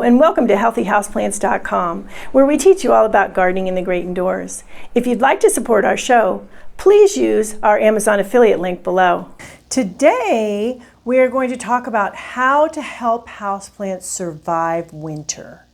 and welcome to healthyhouseplants.com, where we teach you all about gardening in the great indoors. If you'd like to support our show, please use our Amazon affiliate link below. Today, we are going to talk about how to help houseplants survive winter.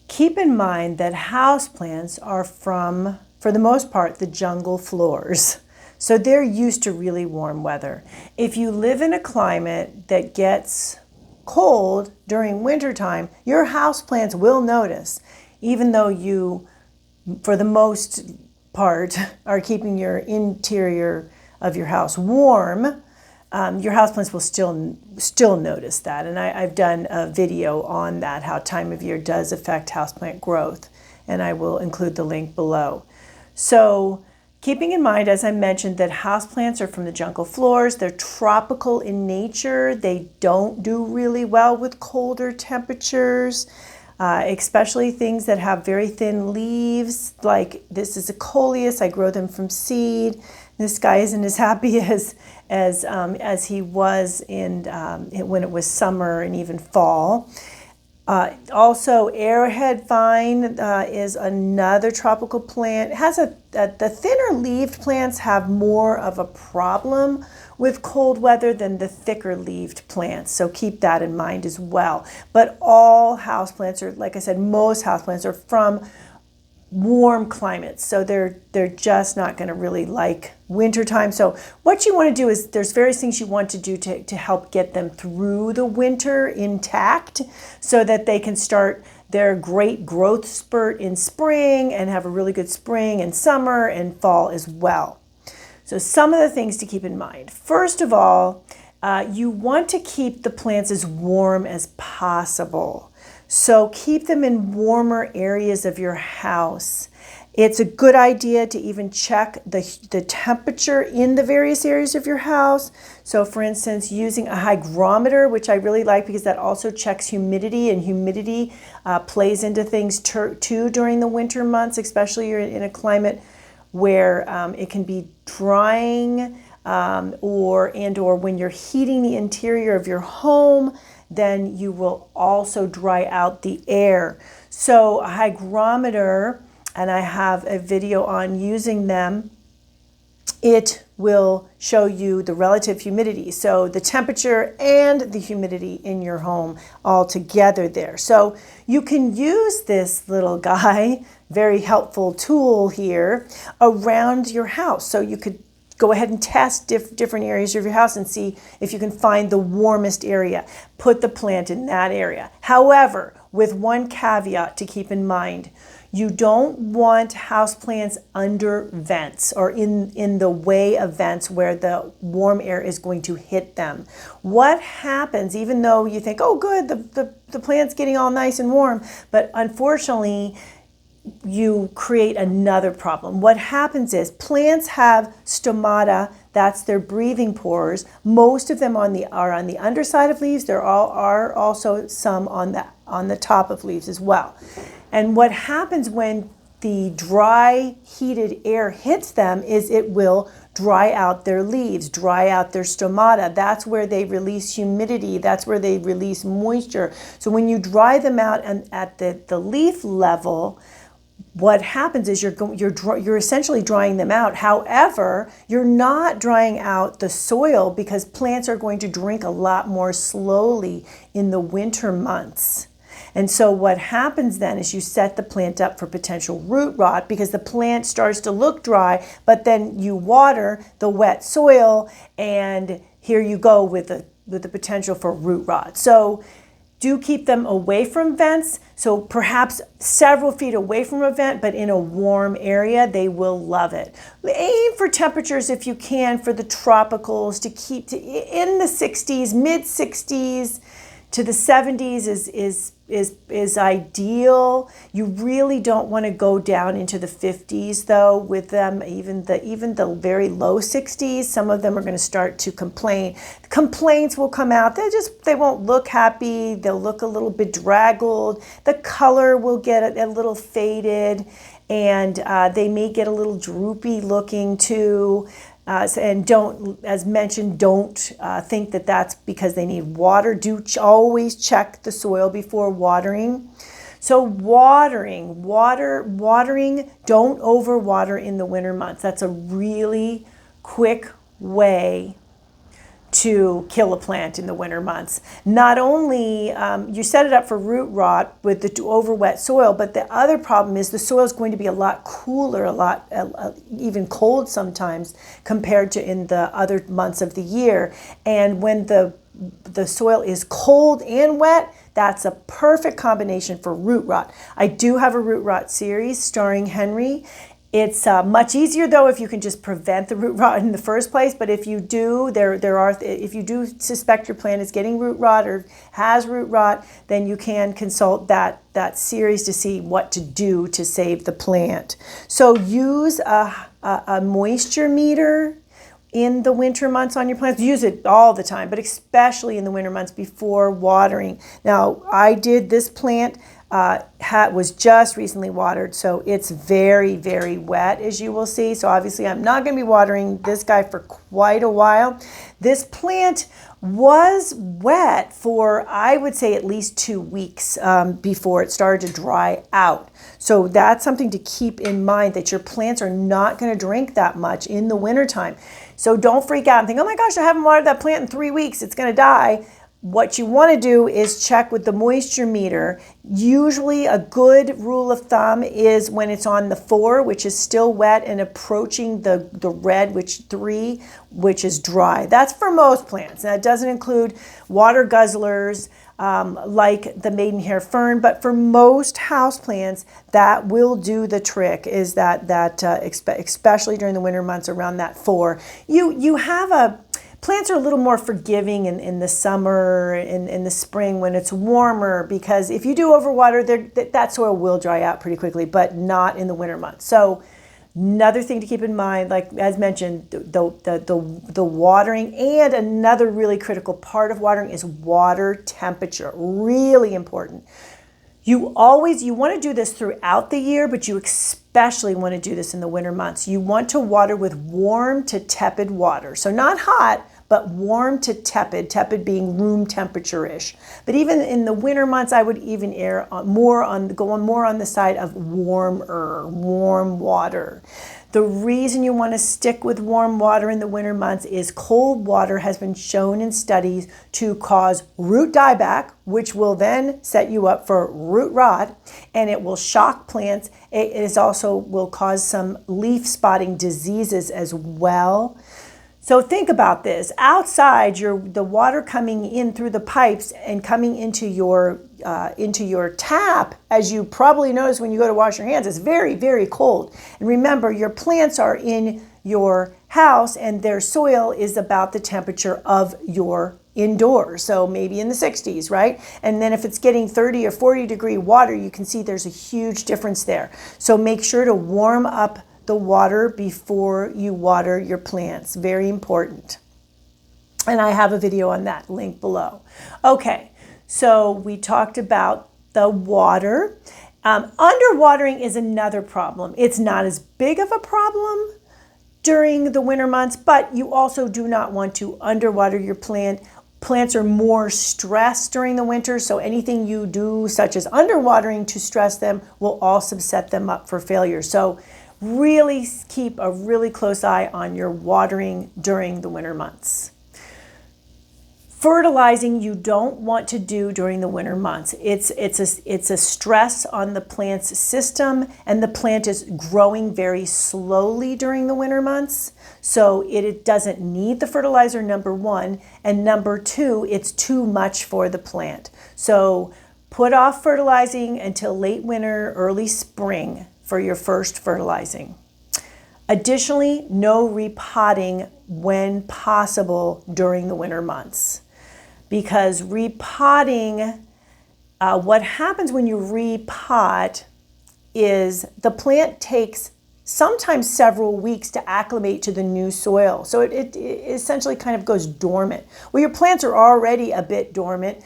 Keep in mind that houseplants are from, for the most part, the jungle floors. So they're used to really warm weather. If you live in a climate that gets cold during wintertime, your houseplants will notice, even though you, for the most part, are keeping your interior of your house warm, your houseplants will still notice that. And I've done a video on that, how time of year does affect houseplant growth, and I will include the link below. So keeping in mind, as I mentioned, that houseplants are from the jungle floors. They're tropical in nature. They don't do really well with colder temperatures, especially things that have very thin leaves. Like this is a coleus. I grow them from seed. This guy isn't as happy as he was when it was summer and even fall. Also, arrowhead vine is another tropical plant. It has the thinner leaved plants have more of a problem with cold weather than the thicker leaved plants. So keep that in mind as well. But all houseplants are, like I said, most houseplants are from warm climates. So they're just not going to really like wintertime. So what you want to do is there's various things you want to do to help get them through the winter intact so that they can start their great growth spurt in spring and have a really good spring and summer and fall as well. So some of the things to keep in mind. First of all, you want to keep the plants as warm as possible. So keep them in warmer areas of your house. It's a good idea to even check the temperature in the various areas of your house. So for instance, using a hygrometer, which I really like because that also checks humidity, and humidity plays into things too during the winter months, especially you're in a climate where it can be drying or when you're heating the interior of your home, then you will also dry out the air. So a hygrometer, and I have a video on using them, it will show you the relative humidity. So the temperature and the humidity in your home all together there. So you can use this little guy, very helpful tool here, around your house. So you could go ahead and test different areas of your house and see if you can find the warmest area. Put the plant in that area. However, with one caveat to keep in mind, you don't want houseplants under vents or in the way of vents where the warm air is going to hit them. What happens, even though you think, oh good, the plant's getting all nice and warm, but unfortunately, you create another problem. What happens is plants have stomata, that's their breathing pores. Most of them are on the underside of leaves. There are also some on the top of leaves as well. And what happens when the dry, heated air hits them is it will dry out their leaves, dry out their stomata. That's where they release humidity. That's where they release moisture. So when you dry them out at the leaf level, what happens is you're essentially drying them out. However, you're not drying out the soil because plants are going to drink a lot more slowly in the winter months. And so what happens then is you set the plant up for potential root rot because the plant starts to look dry, but then you water the wet soil and here you go with the potential for root rot. So do keep them away from vents, so perhaps several feet away from a vent, but in a warm area, they will love it. Aim for temperatures if you can for the tropicals to keep in the 60s, mid 60s to the 70s is ideal. You really don't want to go down into the 50s though with them, even the very low 60s. Some of them are going to start to complain. Complaints will come out. They won't look happy. They'll look a little bedraggled. The color will get a little faded, and they may get a little droopy looking too. And don't, as mentioned, don't think that that's because they need water. Always check the soil before watering. So watering, don't overwater in the winter months. That's a really quick way to kill a plant in the winter months. Not only you set it up for root rot with the over wet soil, but the other problem is the soil is going to be a lot cooler, even cold sometimes compared to in the other months of the year. And when the soil is cold and wet, that's a perfect combination for root rot. I do have a root rot series starring Henry. It's much easier though if you can just prevent the root rot in the first place. But if you do, if you do suspect your plant is getting root rot or has root rot, then you can consult that series to see what to do to save the plant. So use a moisture meter in the winter months on your plants. Use it all the time, but especially in the winter months before watering. Now, I did this plant. Was just recently watered, so it's very, very wet, as you will see. So obviously I'm not going to be watering this guy for quite a while. This plant was wet for, I would say, at least 2 weeks before it started to dry out. So that's something to keep in mind, that your plants are not going to drink that much in the wintertime. So don't freak out and think, oh my gosh, I haven't watered that plant in 3 weeks, it's going to die. What you want to do is check with the moisture meter. Usually a good rule of thumb is when it's on the 4, which is still wet, and approaching the red, which 3, which is dry. That's for most plants. Now, it doesn't include water guzzlers like the maidenhair fern, but for most houseplants, that will do the trick, is that especially during the winter months around that 4. You have plants are a little more forgiving in the summer, in the spring when it's warmer, because if you do overwater, that soil will dry out pretty quickly, but not in the winter months. So another thing to keep in mind, like as mentioned, the watering, and another really critical part of watering is water temperature. Really important. You want to do this throughout the year, but you especially want to do this in the winter months. You want to water with warm to tepid water. So not hot, but warm to tepid being room temperature-ish. But even in the winter months, I would even go more on the side of warm water. The reason you want to stick with warm water in the winter months is cold water has been shown in studies to cause root dieback, which will then set you up for root rot, and it will shock plants. It is also will cause some leaf spotting diseases as well. So think about this. Outside, the water coming in through the pipes and coming into your tap, as you probably notice when you go to wash your hands, is very, very cold. And remember, your plants are in your house and their soil is about the temperature of your indoors, so maybe in the 60s, right? And then if it's getting 30 or 40 degree water, you can see there's a huge difference there. So make sure to warm up the water before you water your plants. Very important. And I have a video on that, link below. Okay, so we talked about the water. Underwatering is another problem. It's not as big of a problem during the winter months, but you also do not want to underwater your plant. Plants are more stressed during the winter, so anything you do, such as underwatering to stress them, will also set them up for failure. So really keep a really close eye on your watering during the winter months. Fertilizing you don't want to do during the winter months. It's a stress on the plant's system, and the plant is growing very slowly during the winter months. So it doesn't need the fertilizer, number 1, and number 2, it's too much for the plant. So put off fertilizing until late winter, early spring for your first fertilizing. Additionally, no repotting when possible during the winter months, because repotting, what happens when you repot is the plant takes sometimes several weeks to acclimate to the new soil. So it essentially kind of goes dormant. Well, your plants are already a bit dormant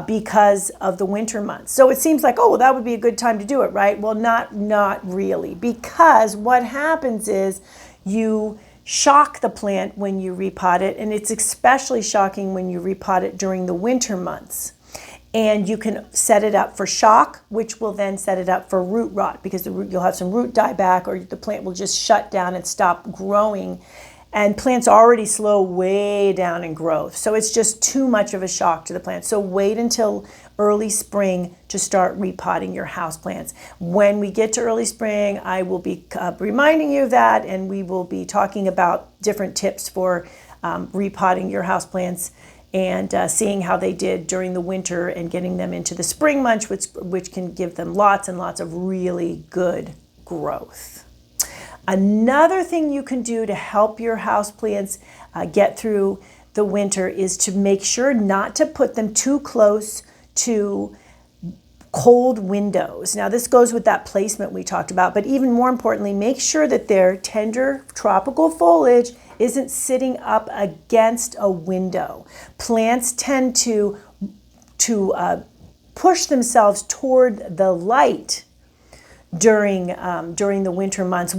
because of the winter months. So it seems like, oh, well, that would be a good time to do it, right? Well, not really, because what happens is you shock the plant when you repot it, and it's especially shocking when you repot it during the winter months. And you can set it up for shock, which will then set it up for root rot, because you'll have some root dieback, or the plant will just shut down and stop growing. And plants already slow way down in growth, so it's just too much of a shock to the plant. So wait until early spring to start repotting your houseplants. When we get to early spring, I will be reminding you of that, and we will be talking about different tips for repotting your houseplants and seeing how they did during the winter and getting them into the spring months, which can give them lots and lots of really good growth. Another thing you can do to help your houseplants get through the winter is to make sure not to put them too close to cold windows. Now, this goes with that placement we talked about, but even more importantly, make sure that their tender tropical foliage isn't sitting up against a window. Plants tend to push themselves toward the light during the winter months,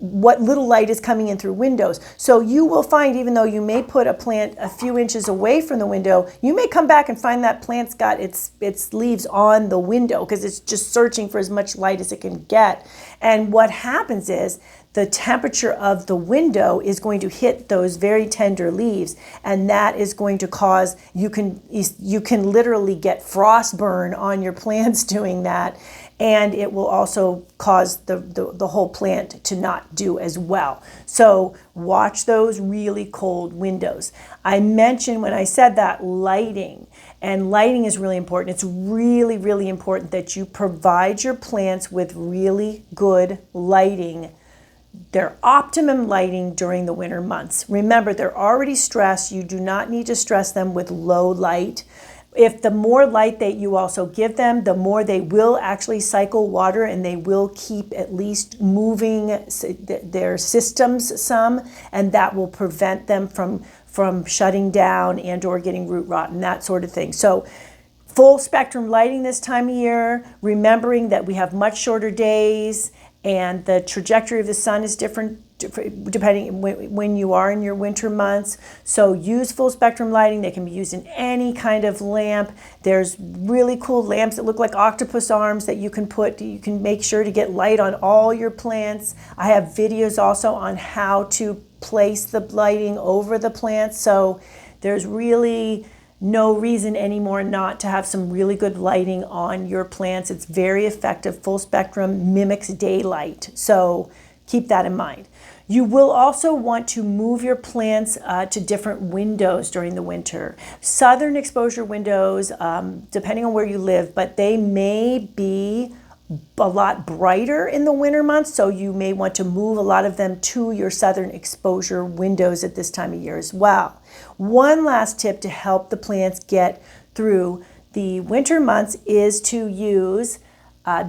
what little light is coming in through windows. So you will find, even though you may put a plant a few inches away from the window, you may come back and find that plant's got its leaves on the window because it's just searching for as much light as it can get. And what happens is the temperature of the window is going to hit those very tender leaves, and that is going to cause, you can literally get frostburn on your plants doing that. And it will also cause the whole plant to not do as well. So watch those really cold windows. I mentioned when I said that lighting, and lighting is really important. It's really, really important that you provide your plants with really good lighting, their optimum lighting during the winter months. Remember, they're already stressed. You do not need to stress them with low light. If the more light that you also give them, the more they will actually cycle water, and they will keep at least moving their systems some, and that will prevent them from shutting down and or getting root rot and that sort of thing. So full spectrum lighting this time of year, remembering that we have much shorter days and the trajectory of the sun is different depending when you are in your winter months. So use full spectrum lighting. They can be used in any kind of lamp. There's really cool lamps that look like octopus arms that you can make sure to get light on all your plants. I have videos also on how to place the lighting over the plants. So there's really no reason anymore not to have some really good lighting on your plants. It's very effective. Full spectrum mimics daylight. So keep that in mind. You will also want to move your plants to different windows during the winter. Southern exposure windows, depending on where you live, but they may be a lot brighter in the winter months, so you may want to move a lot of them to your southern exposure windows at this time of year as well. One last tip to help the plants get through the winter months is to use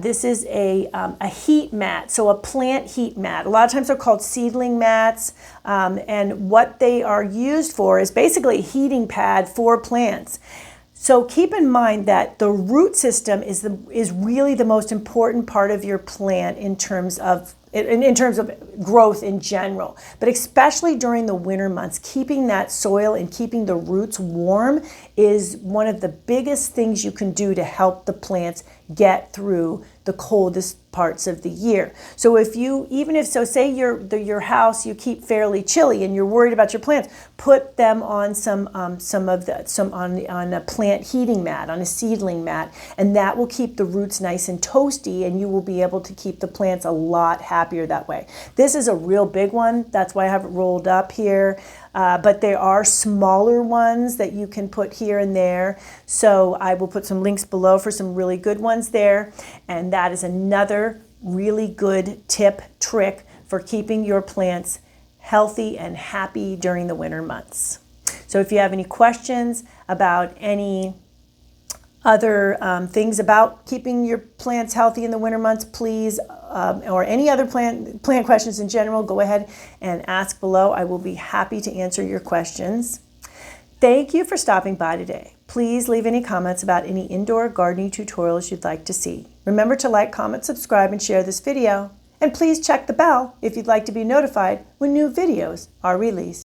this is a heat mat, so a plant heat mat. A lot of times they're called seedling mats, and what they are used for is basically a heating pad for plants. So keep in mind that the root system is really the most important part of your plant in terms of growth in general, but especially during the winter months, keeping that soil and keeping the roots warm is one of the biggest things you can do to help the plants get through the coldest parts of the year. So say your house you keep fairly chilly and you're worried about your plants, put them on on a plant heating mat, on a seedling mat, and that will keep the roots nice and toasty, and you will be able to keep the plants a lot happier that way. This is a real big one, that's why I have it rolled up here. But there are smaller ones that you can put here and there. So I will put some links below for some really good ones there. And that is another really good trick for keeping your plants healthy and happy during the winter months. So if you have any questions about any other things about keeping your plants healthy in the winter months, please, or any other plant questions in general, go ahead and ask below. I will be happy to answer your questions. Thank you for stopping by today. Please leave any comments about any indoor gardening tutorials you'd like to see. Remember to like, comment, subscribe, and share this video. And please check the bell if you'd like to be notified when new videos are released.